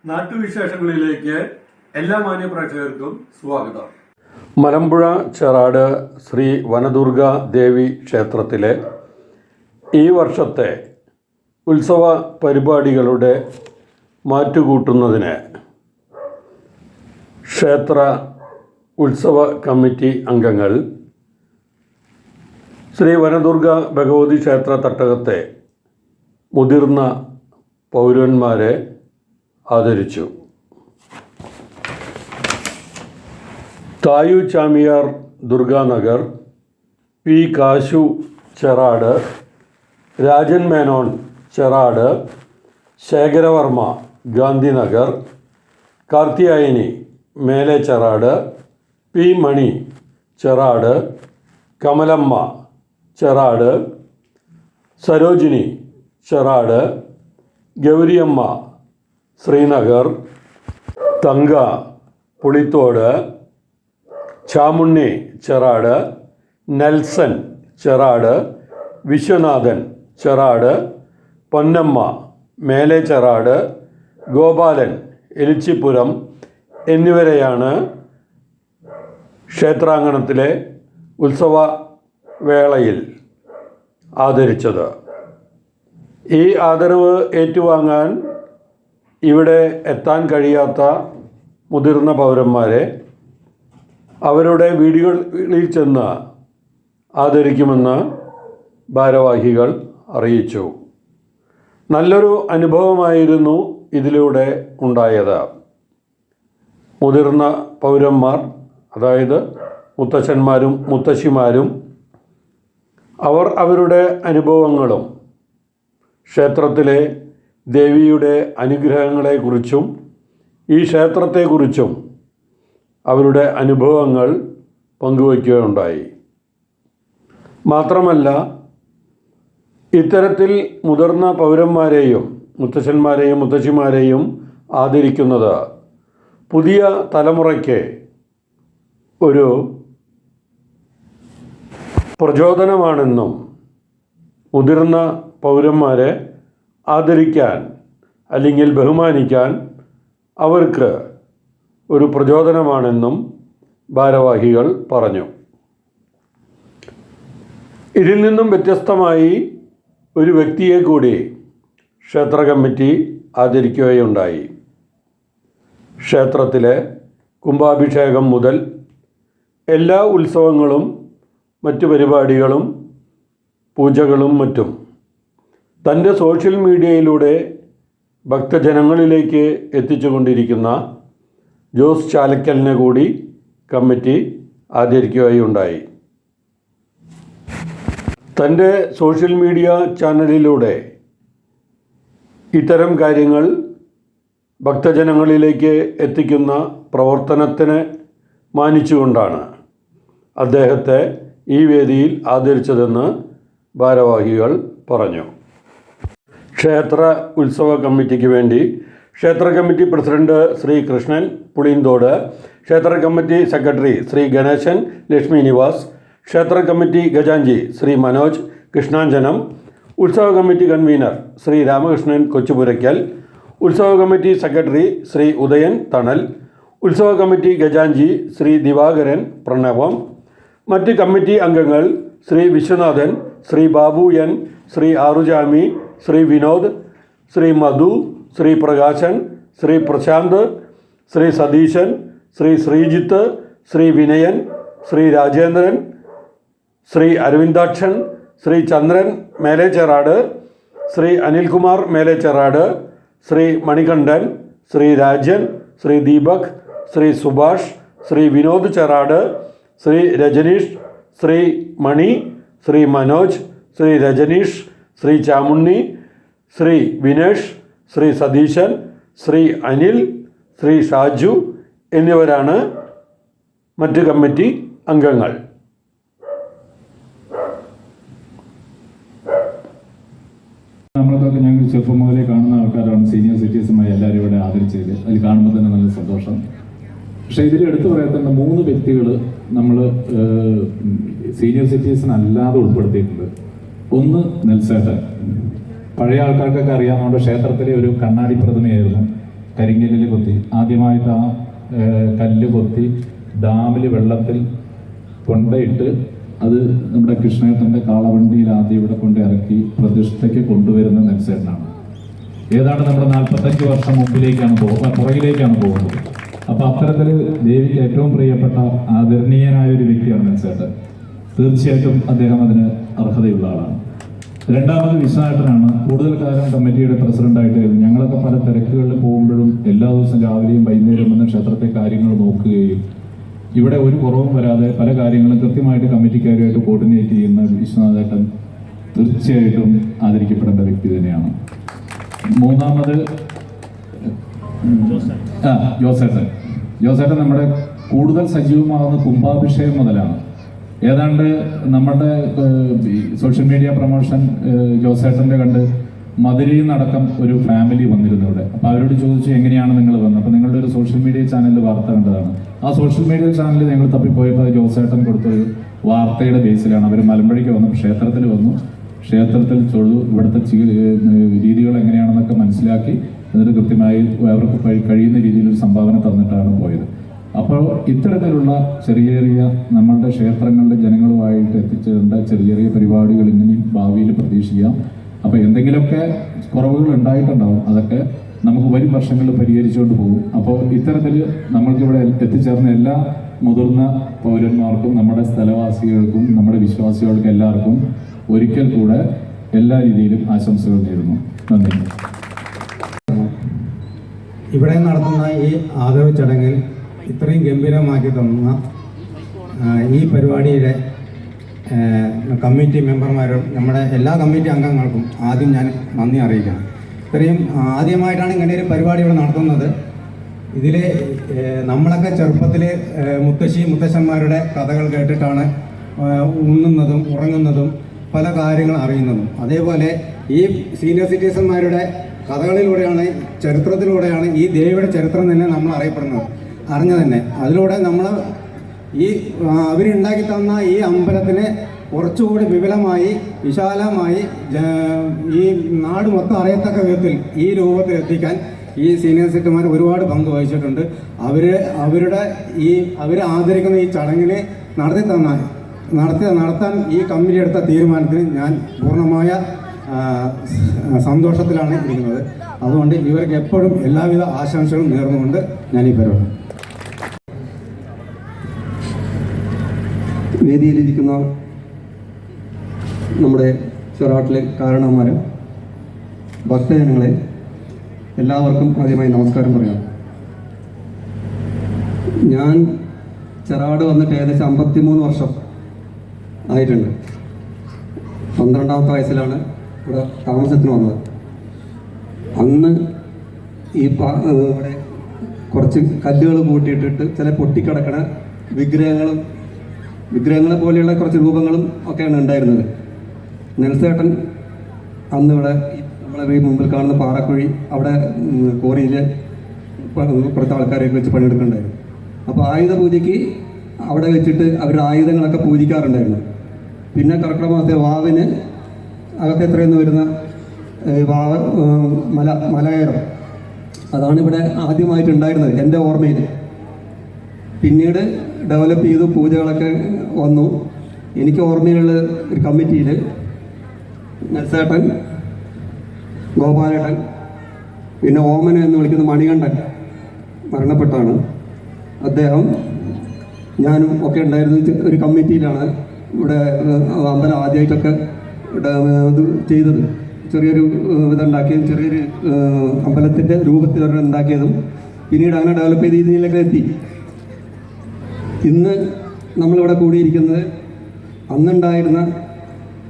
നാട്ടുവിശേഷങ്ങളിലേക്ക് എല്ലാ മാന്യ പ്രേക്ഷകർക്കും സ്വാഗതം. മലമ്പുഴ ചെറാട് ശ്രീ വനദുർഗ ദേവി ക്ഷേത്രത്തിലെ ഈ വർഷത്തെ ഉത്സവ പരിപാടികളുടെ മാറ്റുകൂട്ടുന്നതിന് ക്ഷേത്ര ഉത്സവ കമ്മിറ്റി അംഗങ്ങൾ ശ്രീ വനദുർഗ ഭഗവതി ക്ഷേത്ര തട്ടകത്തെ മുതിർന്ന പൗരന്മാരെ ആദരിച്ചു. തായു ചാമിയാർ ദുർഗാനഗർ, പി കാശു ചെറാട്, രാജൻ മേനോൻ ചെറാട്, ശേഖരവർമ്മ ഗാന്ധിനഗർ, കാർത്തിയായനി മേലെ ചെറാട്, പി മണി ചെറാട്, കമലമ്മ ചെറാട്, സരോജിനി ചെറാട്, ഗൗരിയമ്മ ശ്രീനഗർ, തങ്ക പുളിത്തോട്, ചാമുണ്ണി ചെറാട്, നെൽസൺ ചെറാട്, വിശ്വനാഥൻ ചെറാട്, പൊന്നമ്മ മേലെ ചെറാട്, ഗോപാലൻ എലിച്ചിപ്പുരം എന്നിവരെയാണ് ക്ഷേത്രാങ്കണത്തിലെ ഉത്സവ വേളയിൽ ആദരിച്ചത്. ഈ ആദരവ് ഏറ്റുവാങ്ങാൻ ഇവിടെ എത്താൻ കഴിയാത്ത മുതിർന്ന പൗരന്മാരെ അവരുടെ വീടുകളിൽ ചെന്ന് ആദരിക്കുമെന്ന് ഭാരവാഹികൾ അറിയിച്ചു. നല്ലൊരു അനുഭവമായിരുന്നു ഇതിലൂടെ ഉണ്ടായത്. മുതിർന്ന പൗരന്മാർ, അതായത് മുത്തച്ഛന്മാരും മുത്തശ്ശിമാരും, അവർ അവരുടെ അനുഭവങ്ങളും ക്ഷേത്രത്തിലെ ദേവിയുടെ അനുഗ്രഹങ്ങളെക്കുറിച്ചും ഈ ക്ഷേത്രത്തെക്കുറിച്ചും അവരുടെ അനുഭവങ്ങൾ പങ്കുവയ്ക്കുകയുണ്ടായി. മാത്രമല്ല, ഇത്തരത്തിൽ മുതിർന്ന പൗരന്മാരെയും മുത്തച്ഛന്മാരെയും മുത്തശ്ശിമാരെയും ആദരിക്കുന്നത് പുതിയ തലമുറയ്ക്ക് ഒരു പ്രചോദനമാണെന്നും മുതിർന്ന പൗരന്മാരെ ആദരിക്കാൻ അല്ലെങ്കിൽ ബഹുമാനിക്കാൻ അവർക്ക് ഒരു പ്രചോദനമാണെന്നും ഭാരവാഹികൾ പറഞ്ഞു. ഇതിൽ നിന്നും വ്യത്യസ്തമായി ഒരു വ്യക്തിയെ കൂടി ക്ഷേത്ര കമ്മിറ്റി ആദരിക്കുകയുണ്ടായി. ക്ഷേത്രത്തിലെ കുംഭാഭിഷേകം മുതൽ എല്ലാ ഉത്സവങ്ങളും മറ്റു പരിപാടികളും പൂജകളും മറ്റും തൻ്റെ സോഷ്യൽ മീഡിയയിലൂടെ ഭക്തജനങ്ങളിലേക്ക് എത്തിച്ചുകൊണ്ടിരിക്കുന്ന ജോസ് ചാലക്കലിനെ കൂടി കമ്മിറ്റി ആദരിക്കുകയുണ്ടായി. തൻ്റെ സോഷ്യൽ മീഡിയ ചാനലിലൂടെ ഇത്തരം കാര്യങ്ങൾ ഭക്തജനങ്ങളിലേക്ക് എത്തിക്കുന്ന പ്രവർത്തനത്തിന് മാനിച്ചുകൊണ്ടാണ് അദ്ദേഹത്തെ ഈ വേദിയിൽ ആദരിച്ചതെന്ന് ഭാരവാഹികൾ പറഞ്ഞു. ക്ഷേത്ര ഉത്സവ കമ്മിറ്റിക്ക് വേണ്ടി ക്ഷേത്ര കമ്മിറ്റി പ്രസിഡന്റ് ശ്രീ കൃഷ്ണൻ പുളിയന്തോട്, ക്ഷേത്ര കമ്മിറ്റി സെക്രട്ടറി ശ്രീ ഗണേശൻ ലക്ഷ്മി നിവാസ്, ക്ഷേത്ര കമ്മിറ്റി ഖജാൻജി ശ്രീ മനോജ് കൃഷ്ണാഞ്ജനം, ഉത്സവ കമ്മിറ്റി കൺവീനർ ശ്രീ രാമകൃഷ്ണൻ കൊച്ചുപുരയ്ക്കൽ, ഉത്സവ കമ്മിറ്റി സെക്രട്ടറി ശ്രീ ഉദയൻ തണൽ, ഉത്സവ കമ്മിറ്റി ഖജാൻജി ശ്രീ ദിവാകരൻ പ്രണവം, മറ്റ് കമ്മിറ്റി അംഗങ്ങൾ ശ്രീ വിശ്വനാഥൻ, ശ്രീ ബാബു എൻ, ശ്രീ ആറുചാമി, ശ്രീ വിനോദ്, ശ്രീ മധു, ശ്രീ പ്രകാശൻ, ശ്രീ പ്രശാന്ത്, ശ്രീ സതീശൻ, ശ്രീ ശ്രീജിത്ത്, ശ്രീ വിനയൻ, ശ്രീ രാജേന്ദ്രൻ, ശ്രീ അരവിന്ദാക്ഷൻ, ശ്രീ ചന്ദ്രൻ മേലെ ചെറാട്, ശ്രീ അനിൽകുമാർ മേലെ ചെറാട്, ശ്രീ മണികണ്ഠൻ, ശ്രീ രാജൻ, ശ്രീ ദീപക്, ശ്രീ സുഭാഷ്, ശ്രീ വിനോദ് ചെറാട്, ശ്രീ രജനീഷ്, ശ്രീ മണി, ശ്രീ മനോജ്, ശ്രീ രജനീഷ്, ശ്രീ ചാമുണ്ണി, ശ്രീ വിനേഷ്, ശ്രീ സതീശൻ, ശ്രീ അനിൽ, ശ്രീ ഷാജു എന്നിവരാണ് മറ്റ് കമ്മിറ്റി അംഗങ്ങൾ. നമ്മളതൊക്കെ ഞങ്ങൾ ചെറുപ്പം മുതലേ കാണുന്ന ആൾക്കാരാണ്. സീനിയർ സിറ്റിസണുമായി എല്ലാവരും ഇവിടെ ആദരിച്ചത് അതിൽ കാണുമ്പോൾ തന്നെ നല്ല സന്തോഷം. പക്ഷേ ഇതിൽ എടുത്തു പറയത്തേണ്ട 3 വ്യക്തികൾ നമ്മൾ സീനിയർ സിറ്റിസൺ അല്ലാതെ ഉൾപ്പെടുത്തിയിട്ടുണ്ട്. ഒന്ന് നെൽസേട്ടൻ, പഴയ ആൾക്കാർക്കൊക്കെ അറിയാം, നമ്മുടെ ക്ഷേത്രത്തിലെ ഒരു കണ്ണാടി പ്രതിമയായിരുന്നു. കരിങ്കല്ലിൽ കൊത്തി ആദ്യമായിട്ട് ആ കല്ല് കൊത്തി ഡാമിൽ വെള്ളത്തിൽ കൊണ്ടയിട്ട് അത് നമ്മുടെ കൃഷ്ണേട്ടൻ്റെ കാളവണ്ടിയിൽ ആദ്യം ഇവിടെ കൊണ്ട് ഇറക്കി പ്രതിഷ്ഠയ്ക്ക് കൊണ്ടുവരുന്ന നെൽസേട്ടനാണ്. ഏതാണ്ട് നമ്മുടെ 45 വർഷം മുമ്പിലേക്കാണ് പുറകിലേക്കാണ് പോകുന്നത്. അപ്പോൾ അത്തരത്തിൽ ദേവിക്ക് ഏറ്റവും പ്രിയപ്പെട്ട ആദരണീയനായ ഒരു വ്യക്തിയാണ് നെൽസേട്ടൻ. തീർച്ചയായിട്ടും അദ്ദേഹം അതിന് അർഹതയുള്ള ആളാണ്. രണ്ടാമത് വിശ്വനാഥനാണ്. കൂടുതൽ കാലം കമ്മിറ്റിയുടെ പ്രസിഡന്റായിട്ടായിരുന്നു. ഞങ്ങളൊക്കെ പല തിരക്കുകളിൽ പോകുമ്പോഴും എല്ലാ ദിവസവും രാവിലെയും വൈകുന്നേരം വന്ന് ക്ഷേത്രത്തെ കാര്യങ്ങൾ നോക്കുകയും ഇവിടെ ഒരു കുറവും വരാതെ പല കാര്യങ്ങളും കൃത്യമായിട്ട് കമ്മിറ്റിക്കാരുമായിട്ട് കോർഡിനേറ്റ് ചെയ്യുന്ന വിശ്വനാഥേട്ടൻ തീർച്ചയായിട്ടും ആദരിക്കപ്പെടേണ്ട വ്യക്തി തന്നെയാണ്. മൂന്നാമത് ജോസേട്ടൻ നമ്മുടെ കൂടുതൽ സജീവമാകുന്ന കുംഭാഭിഷേകം മുതലാണ്. ഏതാണ്ട് നമ്മുടെ സോഷ്യൽ മീഡിയ പ്രൊമോഷൻ ജോസേട്ടൻ്റെ കണ്ട് മധുരയിൽ നിന്നടക്കം ഒരു ഫാമിലി വന്നിരുന്നു ഇവിടെ. അപ്പോൾ അവരോട് ചോദിച്ചു എങ്ങനെയാണ് നിങ്ങൾ വന്നത്. അപ്പോൾ നിങ്ങളുടെ ഒരു സോഷ്യൽ മീഡിയ ചാനലിൽ വാർത്ത കണ്ടതാണ്. ആ സോഷ്യൽ മീഡിയ ചാനലിൽ ഞങ്ങൾ തപ്പിപ്പോയപ്പോൾ ജോസേട്ടൻ കൊടുത്തൊരു വാർത്തയുടെ ബേസിലാണ് അവർ മലമ്പുഴയ്ക്ക് വന്നു, ക്ഷേത്രത്തിൽ വന്നു, ക്ഷേത്രത്തിൽ തൊഴുതു, ഇവിടുത്തെ രീതികൾ എങ്ങനെയാണെന്നൊക്കെ മനസ്സിലാക്കി എന്നിട്ട് കൃത്യമായി അവർക്ക് കഴിയുന്ന രീതിയിൽ ഒരു സംഭാവന തന്നിട്ടാണ് പോയത്. അപ്പോൾ ഇത്തരത്തിലുള്ള ചെറിയ ചെറിയ നമ്മളുടെ ക്ഷേത്രങ്ങളിലെ ജനങ്ങളുമായിട്ട് എത്തിച്ചേരേണ്ട ചെറിയ ചെറിയ പരിപാടികൾ ഇനിയും ഭാവിയിൽ പ്രതീക്ഷിക്കാം. അപ്പോൾ എന്തെങ്കിലുമൊക്കെ കുറവുകൾ ഉണ്ടായിട്ടുണ്ടാവും, അതൊക്കെ നമുക്ക് വരും വർഷങ്ങളിൽ പരിഹരിച്ചുകൊണ്ട് പോകും. അപ്പോൾ ഇത്തരത്തിൽ നമ്മൾക്കിവിടെ എത്തിച്ചേർന്ന എല്ലാ മുതിർന്ന പൗരന്മാർക്കും നമ്മുടെ സ്ഥലവാസികൾക്കും നമ്മുടെ വിശ്വാസികൾക്കും എല്ലാവർക്കും ഒരിക്കൽ കൂടെ എല്ലാ രീതിയിലും ആശംസകൾ നേരുന്നു. നന്ദി. ഇവിടെ നടത്തുന്ന ഈ ആദരവ് ചടങ്ങിൽ ഇത്രയും ഗംഭീരമാക്കി തന്ന ഈ പരിപാടിയുടെ കമ്മിറ്റി മെമ്പർമാരും നമ്മുടെ എല്ലാ കമ്മിറ്റി അംഗങ്ങൾക്കും ആദ്യം ഞാൻ നന്ദി അറിയിക്കണം. ഇത്രയും ആദ്യമായിട്ടാണ് ഇങ്ങനെ ഒരു പരിപാടി ഇവിടെ നടത്തുന്നത്. ഇതിൽ നമ്മളൊക്കെ ചെറുപ്പത്തിൽ മുത്തശ്ശന്മാരുടെ കഥകൾ കേട്ടിട്ടാണ് ഉണ്ണുന്നതും ഉറങ്ങുന്നതും പല കാര്യങ്ങൾ അറിയുന്നതും. അതേപോലെ ഈ സീനിയർ സിറ്റിസന്മാരുടെ കഥകളിലൂടെയാണ്, ചരിത്രത്തിലൂടെയാണ് ഈ ദേവിയുടെ ചരിത്രം തന്നെ നമ്മൾ അറിഞ്ഞു തന്നെ. അതിലൂടെ നമ്മൾ ഈ അവരുണ്ടാക്കി തന്ന ഈ അമ്പലത്തിനെ കുറച്ചുകൂടി വിപുലമായി വിശാലമായി ഈ നാട് മൊത്തം അറിയത്തക്ക വിധത്തിൽ ഈ രൂപത്തിൽ എത്തിക്കാൻ ഈ സീനിയർ സിറ്റിസന്മാർ ഒരുപാട് പങ്ക് വഹിച്ചിട്ടുണ്ട്. അവരെ ആദരിക്കുന്ന ഈ ചടങ്ങിനെ നടത്താൻ ഈ കമ്മിറ്റി എടുത്ത തീരുമാനത്തിന് ഞാൻ പൂർണ്ണമായ സന്തോഷത്തിലാണ് ഇരിക്കുന്നത്. അതുകൊണ്ട് ഇവർക്ക് എപ്പോഴും എല്ലാവിധ ആശംസകളും നേർന്നുകൊണ്ട് ഞാൻ ഈ പരിപാടി. വേദിയിലിരിക്കുന്ന നമ്മുടെ ചെറാട്ടിലെ കാരണവന്മാരെ, ഭക്തജനങ്ങളെ എല്ലാവർക്കും ആദ്യമായി നമസ്കാരം പറയാം. ഞാൻ ചെറാട് വന്നിട്ട് ഏകദേശം 53 വർഷം ആയിട്ടുണ്ട്. 12ാമത്തെ വയസ്സിലാണ് ഇവിടെ താമസത്തിന് വന്നത്. അന്ന് ഈ ഇവിടെ കുറച്ച് കല്ലുകൾ കൂട്ടിയിട്ടിട്ട് ചില പൊട്ടിക്കിടക്കണ വിഗ്രഹങ്ങളെ പോലെയുള്ള കുറച്ച് രൂപങ്ങളും ഒക്കെയാണ് ഉണ്ടായിരുന്നത്. നെൽസേട്ടൻ അന്ന് ഇവിടെ നമ്മളെ ഈ മുമ്പിൽ കാണുന്ന പാറക്കുഴി അവിടെ കോറിയിൽ കുറച്ച് ആൾക്കാരെയൊക്കെ വെച്ച് പണിയെടുക്കുന്നുണ്ടായിരുന്നു. അപ്പോൾ ആയുധ പൂജയ്ക്ക് അവിടെ വെച്ചിട്ട് അവരുടെ ആയുധങ്ങളൊക്കെ പൂജിക്കാറുണ്ടായിരുന്നു. പിന്നെ കർക്കിടക മാസത്തെ വാവിന് അകത്ത് എത്രയെന്ന് വരുന്ന മലകയറം, അതാണ് ഇവിടെ ആദ്യമായിട്ടുണ്ടായിരുന്നത് എൻ്റെ ഓർമ്മയിൽ. പിന്നീട് ഡെവലപ്പ് ചെയ്തു, പൂജകളൊക്കെ വന്നു. എനിക്ക് ഓർമ്മയിലുള്ള ഒരു കമ്മിറ്റിയിൽ നെൽസേട്ടൻ, ഗോപാലേട്ടൻ, പിന്നെ ഓമന എന്ന് വിളിക്കുന്ന മണികണ്ഠൻ മരണപ്പെട്ടാണ്. അദ്ദേഹം ഞാനും ഒക്കെ ഉണ്ടായിരുന്ന ഒരു കമ്മിറ്റിയിലാണ് ഇവിടെ അമ്പലം ആദ്യമായിട്ടൊക്കെ ഇത് ചെയ്തത്. ചെറിയൊരു ഇതുണ്ടാക്കിയതും ചെറിയൊരു അമ്പലത്തിൻ്റെ രൂപത്തിൽ ഉണ്ടാക്കിയതും പിന്നീട് അങ്ങനെ ഡെവലപ്പ് ചെയ്ത രീതിയിലൊക്കെ എത്തി. ഇന്ന് നമ്മളിവിടെ കൂടിയിരിക്കുന്നത് അന്നുണ്ടായിരുന്ന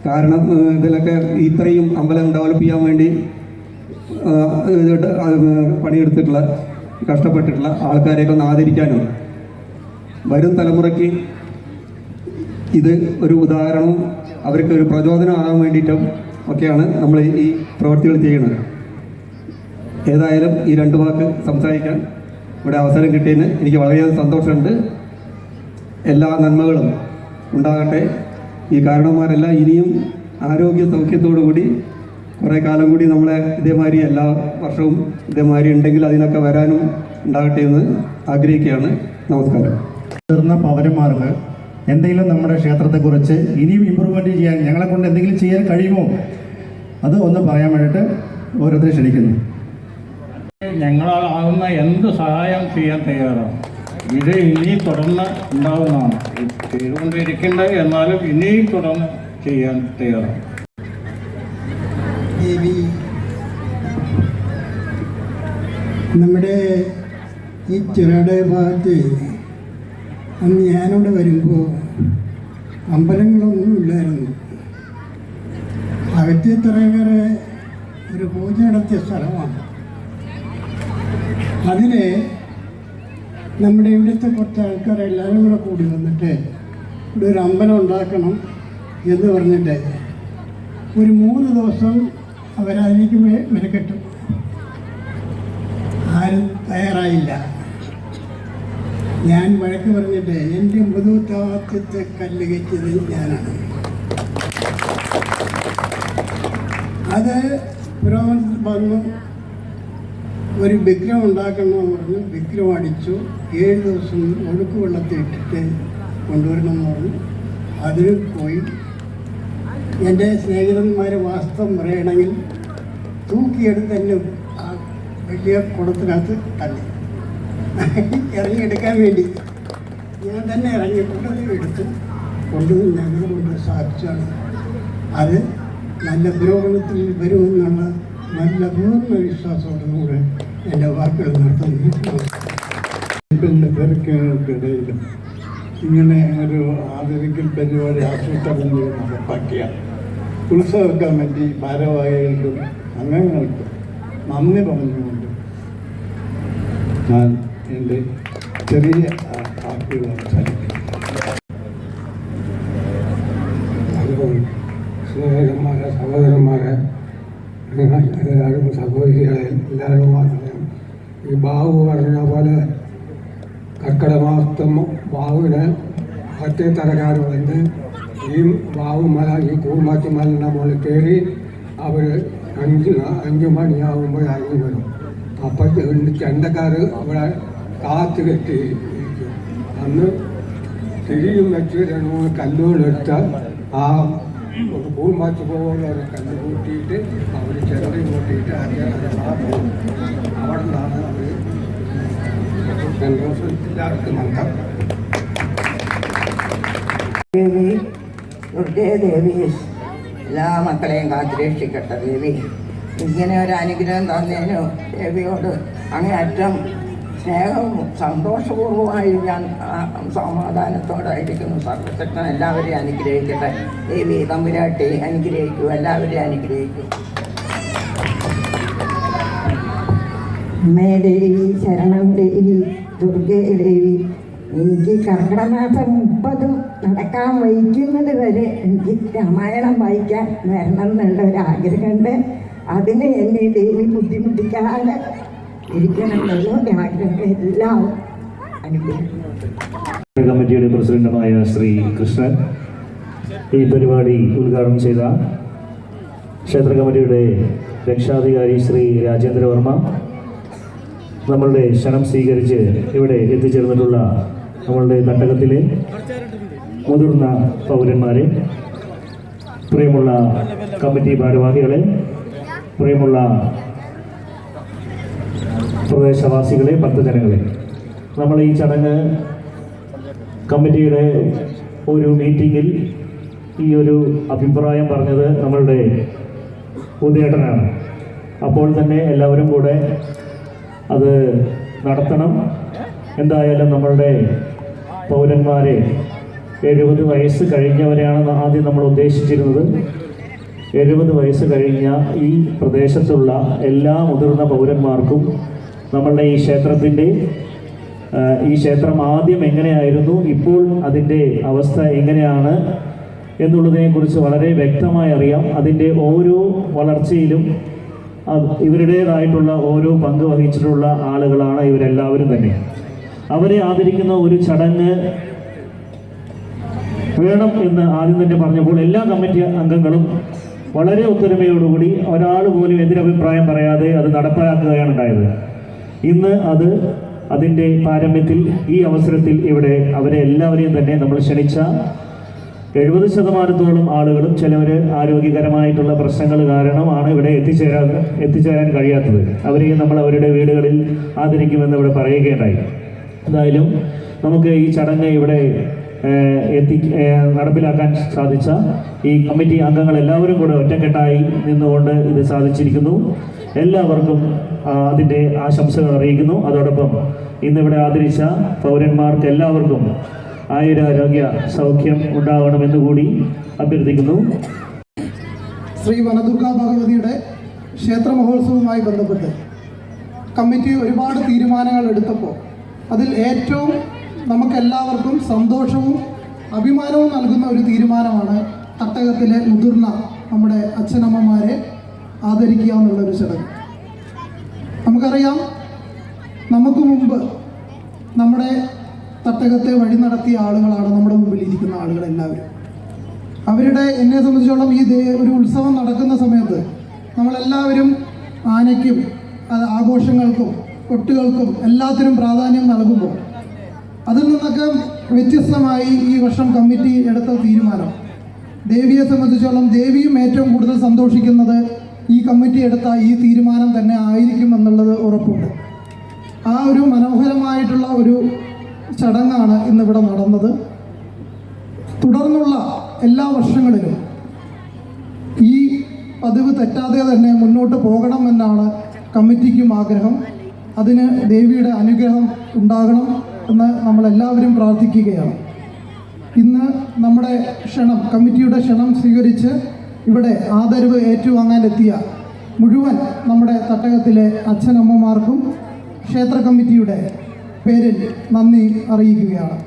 കാരണം ഇതിലൊക്കെ ഇത്രയും അമ്പലം ഡെവലപ്പ് ചെയ്യാൻ വേണ്ടി പണിയെടുത്തിട്ടുള്ള കഷ്ടപ്പെട്ടിട്ടുള്ള ആൾക്കാരെയൊക്കെ ഒന്ന് ആദരിക്കാനും വരും തലമുറയ്ക്ക് ഇത് ഒരു ഉദാഹരണവും അവർക്ക് ഒരു പ്രചോദനമാകാൻ വേണ്ടിയിട്ടും ഒക്കെയാണ് നമ്മൾ ഈ പ്രവൃത്തികൾ ചെയ്യുന്നത്. ഏതായാലും ഈ 2 വാക്ക് സംസാരിക്കാൻ ഇവിടെ അവസരം കിട്ടിയതിന് എനിക്ക് വളരെയധികം സന്തോഷമുണ്ട്. എല്ലാ നന്മകളും ഉണ്ടാകട്ടെ. ഈ കാരണവന്മാരെല്ലാം ഇനിയും ആരോഗ്യ സൗഖ്യത്തോടു കൂടി കുറേ കാലം കൂടി നമ്മളെ ഇതേമാതിരി എല്ലാ വർഷവും ഇതേമാതിരി ഉണ്ടെങ്കിൽ അതിനൊക്കെ വരാനും ഉണ്ടാകട്ടെ എന്ന് ആഗ്രഹിക്കുകയാണ്. നമസ്കാരം. മുതിർന്ന പൗരന്മാർക്ക് എന്തെങ്കിലും നമ്മുടെ ക്ഷേത്രത്തെക്കുറിച്ച് ഇനിയും ഇമ്പ്രൂവ്മെൻറ്റ് ചെയ്യാൻ ഞങ്ങളെ കൊണ്ട് എന്തെങ്കിലും ചെയ്യാൻ കഴിയുമോ അത് ഒന്ന് പറയാൻ വേണ്ടിയിട്ട് ഓരോരുത്തരെ ക്ഷണിക്കുന്നു. ഞങ്ങളാകുന്ന എന്ത് സഹായം ചെയ്യാൻ തയ്യാറാണ്. ഇത് ഇനി തുടർന്ന് ഉണ്ടാവുന്നതാണ്, ചെയ്തുകൊണ്ടിരിക്കേണ്ടത്. എന്നാലും ഇനിയും തുടർന്ന് ചെയ്യാൻ തയ്യാറാണ്. ദേവി, നമ്മുടെ ഈ ചിറയുടെ ഭാഗത്ത് അന്ന് ഞാനിവിടെ വരുമ്പോൾ അമ്പലങ്ങളൊന്നും ഇല്ലായിരുന്നു. അകത്തിത്തറകര ഒരു പൂജ നടത്തിയ സ്ഥലമാണ്. അതിൽ നമ്മുടെ ഇവിടുത്തെ കുറച്ച് ആൾക്കാർ എല്ലാവരും കൂടെ കൂടി വന്നിട്ട് ഇവിടെ ഒരു അമ്പലം ഉണ്ടാക്കണം എന്ന് പറഞ്ഞിട്ട് ഒരു 3 ദിവസം അവരതിലേക്ക് മെനക്കെട്ടു. ആരും തയ്യാറായില്ല. ഞാൻ വഴക്ക് പറഞ്ഞിട്ട് എൻ്റെ മുതുത്താവാത്തത്തെ കല്ല് കയറ്റിയത് ഞാനാണ്. അത് പുരോഗമനത്തിൽ വന്നു ഒരു വിഗ്രഹം ഉണ്ടാക്കണമെന്ന് പറഞ്ഞു. വിഗ്രഹം അടിച്ചു. 7 ദിവസം ഒഴുക്ക് വെള്ളത്തിൽ ഇട്ടിട്ട് കൊണ്ടുവരണമെന്ന് പറഞ്ഞു. അതിന് പോയി. എൻ്റെ സ്നേഹിതന്മാർ വാസ്തവം പറയണമെങ്കിൽ തൂക്കിയെടുത്ത് തന്നെ ആ വലിയ കുടത്തിനകത്ത് തള്ളി ഇറങ്ങിയെടുക്കാൻ വേണ്ടി ഞാൻ തന്നെ ഇറങ്ങിക്കൊണ്ട് എടുത്ത് ഞങ്ങൾ കൊണ്ട് സാധിച്ചാണ്. അത് നല്ല പുരോഗമനത്തിൽ വരുമെന്നുള്ള നല്ല പൂർണ്ണ വിശ്വാസത്തോടുകൂടെ എൻ്റെ വാക്കുകൾ നടത്തുന്നു. പിന്നെ തിരക്കുകൾക്കിടയിൽ ഇങ്ങനെ ഒരു ആദരിക്കൽ പരിപാടി ആസൂത്രണം ചെയ്ത് നടപ്പാക്കിയ ഉത്സവ കമ്മിറ്റി ഭാരവാഹികൾക്കും അംഗങ്ങൾക്കും നന്ദി പറഞ്ഞുകൊണ്ട് ഞാൻ എൻ്റെ ചെറിയ വാക്കുകൾ അവസാനിപ്പിക്കും. സ്നേഹിതന്മാരെ, സഹോദരന്മാരെ, എല്ലാവരും സഹോദരികളെ എല്ലാവരും ഈ ബാബു പറഞ്ഞ പോലെ കർക്കിടമാസം ബാബുവിനെ മറ്റേ തരക്കാർ വന്ന് ഈ ബാബുമല ഈ കൂമാറ്റി മലിൻ്റെ മുകളിൽ കയറി അവർ 5 മണിയാകുമ്പോൾ ഇറങ്ങി വരും. അപ്പോൾ ചെണ്ടക്കാർ അവിടെ കാത്തു കെട്ടി ഇരിക്കും. അന്ന് തിരിയും വെച്ച് 2-3 കല്ലുകളെടുത്ത് ആ കൂമാറ്റി പോകുന്ന ഒരു കല്ല് കൂട്ടിയിട്ട് അവർ ചെണ്ടയും കൂട്ടിയിട്ട് അവിടെ നിന്നാണ് അവർ മന്ത്രം. ദേവി, ദുർഗേദേവി എല്ലാ മക്കളെയും കാത്തുരക്ഷിക്കട്ടെ. ദേവി, ഇങ്ങനെ ഒരു അനുഗ്രഹം തന്നതിന് ദേവിയോട് അങ്ങേയറ്റം സ്നേഹവും സന്തോഷപൂർവ്വമായി ഞാൻ സമാധാനത്തോടായിരിക്കുന്നു. സർവശക്തൻ എല്ലാവരെയും അനുഗ്രഹിക്കട്ടെ. ദേവി തമ്പുരാട്ടി അനുഗ്രഹിക്കൂ, എല്ലാവരെയും അനുഗ്രഹിക്കൂ. അമ്മേ ദേവി, ശരണം ദേവി, ദുർഗേ ദേവി, എനിക്ക് കർക്കിടമാസം 30 നടക്കാൻ വഹിക്കുന്നത് വരെ എനിക്ക് രാമായണം വായിക്കാൻ വരണം എന്നുള്ള ഒരാഗ്രഹമുണ്ട്. അതിന് എന്നെ ദേവി ബുദ്ധിമുട്ടിക്കാതെ ഇരിക്കണമെന്നുള്ള ആഗ്രഹം എല്ലാം അനുഗ്രഹിക്കുന്നുണ്ട്. കമ്മിറ്റിയുടെ പ്രസിഡന്റുമായ ശ്രീ കൃഷ്ണൻ ഈ പരിപാടി ഉദ്ഘാടനം ചെയ്ത ക്ഷേത്ര കമ്മിറ്റിയുടെ രക്ഷാധികാരി ശ്രീ രാജേന്ദ്രവർമ്മ, നമ്മളുടെ ക്ഷണം സ്വീകരിച്ച് ഇവിടെ എത്തിച്ചേർന്നിട്ടുള്ള നമ്മളുടെ തട്ടകത്തിലെ മുതിർന്ന പൗരന്മാരെ, പ്രിയമുള്ള കമ്മിറ്റി ഭാരവാഹികളെ, പ്രിയമുള്ള പ്രദേശവാസികളെ, ഭക്തജനങ്ങളെ, നമ്മൾ ഈ ചടങ്ങ് കമ്മിറ്റിയുടെ ഒരു മീറ്റിങ്ങിൽ ഈ ഒരു അഭിപ്രായം പറഞ്ഞത് നമ്മളുടെ ഉദയേട്ടനാണ്. അപ്പോൾ തന്നെ എല്ലാവരും കൂടെ അത് നടത്തണം. എന്തായാലും നമ്മളുടെ പൗരന്മാരെ 70 വയസ്സ് കഴിഞ്ഞവരെയാണ് ആദ്യം നമ്മൾ ഉദ്ദേശിച്ചിരുന്നത്. 70 വയസ്സ് കഴിഞ്ഞ ഈ പ്രദേശത്തുള്ള എല്ലാ മുതിർന്ന പൗരന്മാർക്കും നമ്മളുടെ ഈ ക്ഷേത്രം ആദ്യം എങ്ങനെയായിരുന്നു, ഇപ്പോൾ അതിൻ്റെ അവസ്ഥ എങ്ങനെയാണ് എന്നുള്ളതിനെക്കുറിച്ച് വളരെ വ്യക്തമായി അറിയാം. അതിൻ്റെ ഓരോ വളർച്ചയിലും ഇവരുടേതായിട്ടുള്ള ഓരോ പങ്ക് വഹിച്ചിട്ടുള്ള ആളുകളാണ് ഇവരെല്ലാവരും തന്നെ. അവരെ ആദരിക്കുന്ന ഒരു ചടങ്ങ് വേണം എന്ന് ആദ്യം തന്നെ പറഞ്ഞപ്പോൾ എല്ലാ കമ്മിറ്റി അംഗങ്ങളും വളരെ ഒത്തൊരുമയോടുകൂടി ഒരാൾ പോലും എതിരഭിപ്രായം പറയാതെ അത് നടപ്പാക്കുകയാണ് ഉണ്ടായത്. ഇന്ന് അതിൻ്റെ പാരമ്യത്തിൽ ഈ അവസരത്തിൽ ഇവിടെ അവരെ എല്ലാവരെയും തന്നെ നമ്മൾ ക്ഷണിച്ച 70% ആളുകളും ചിലവർ ആരോഗ്യകരമായിട്ടുള്ള പ്രശ്നങ്ങൾ കാരണമാണ് ഇവിടെ എത്തിച്ചേരാൻ കഴിയാത്തത്. അവരെയും നമ്മൾ അവരുടെ വീടുകളിൽ ആദരിക്കുമെന്ന് ഇവിടെ പറയുകയുണ്ടായി. എന്തായാലും നമുക്ക് ഈ ചടങ്ങ് ഇവിടെ നടപ്പിലാക്കാൻ സാധിച്ച ഈ കമ്മിറ്റി അംഗങ്ങൾ എല്ലാവരും കൂടെ ഒറ്റക്കെട്ടായി നിന്നുകൊണ്ട് ഇത് സാധിച്ചിരിക്കുന്നു. എല്ലാവർക്കും അതിൻ്റെ ആശംസകൾ അറിയിക്കുന്നു. അതോടൊപ്പം ഇന്നിവിടെ ആദരിച്ച പൗരന്മാർക്ക് എല്ലാവർക്കും ആയുരാരോഗ്യ സൗഖ്യം ഉണ്ടാവണമെന്നുകൂടി അഭ്യർത്ഥിക്കുന്നു. ശ്രീ വനദുർഗാ ഭഗവതിയുടെ ക്ഷേത്ര മഹോത്സവവുമായി ബന്ധപ്പെട്ട് കമ്മിറ്റി ഒരുപാട് തീരുമാനങ്ങൾ എടുത്തപ്പോൾ അതിൽ ഏറ്റവും നമുക്കെല്ലാവർക്കും സന്തോഷവും അഭിമാനവും നൽകുന്ന ഒരു തീരുമാനമാണ് തട്ടകത്തിലെ മുതിർന്ന നമ്മുടെ അച്ഛനമ്മമാരെ ആദരിക്കുക എന്നുള്ളൊരു ചടങ്ങ്. നമുക്കറിയാം, നമുക്ക് മുമ്പ് നമ്മുടെ തട്ടകത്തെ വഴി നടത്തിയ ആളുകളാണ് നമ്മുടെ മുമ്പിൽ ഇരിക്കുന്ന ആളുകളെല്ലാവരും. എന്നെ സംബന്ധിച്ചോളം ഈ ഒരു ഉത്സവം നടക്കുന്ന സമയത്ത് നമ്മളെല്ലാവരും ആനയ്ക്കും ആഘോഷങ്ങൾക്കും കൊട്ടുകൾക്കും എല്ലാത്തിനും പ്രാധാന്യം നൽകുമ്പോൾ അതിൽ നിന്നൊക്കെ വ്യത്യസ്തമായി ഈ വർഷം കമ്മിറ്റി എടുത്ത തീരുമാനം, ദേവിയെ സംബന്ധിച്ചോളം ദേവിയും ഏറ്റവും കൂടുതൽ സന്തോഷിക്കുന്നത് ഈ കമ്മിറ്റി എടുത്ത ഈ തീരുമാനം തന്നെ ആയിരിക്കും എന്നുള്ളത് ഉറപ്പുണ്ട്. ആ ഒരു മനോഹരമായിട്ടുള്ള ഒരു ചടങ്ങാണ് ഇന്നിവിടെ നടന്നത്. തുടർന്നുള്ള എല്ലാ വർഷങ്ങളിലും ഈ പതിവ് തെറ്റാതെ തന്നെ മുന്നോട്ട് പോകണമെന്നാണ് കമ്മിറ്റിക്കും ആഗ്രഹം. അതിന് ദേവിയുടെ അനുഗ്രഹം ഉണ്ടാകണം എന്ന് നമ്മളെല്ലാവരും പ്രാർത്ഥിക്കുകയാണ്. ഇന്ന് നമ്മുടെ കമ്മിറ്റിയുടെ ക്ഷണം സ്വീകരിച്ച് ഇവിടെ ആദരവ് ഏറ്റുവാങ്ങാനെത്തിയ മുഴുവൻ നമ്മുടെ തട്ടകത്തിലെ അച്ഛനമ്മമാർക്കും ക്ഷേത്ര കമ്മിറ്റിയുടെ പേരിൽ നന്ദി അറിയിക്കുകയാണ്.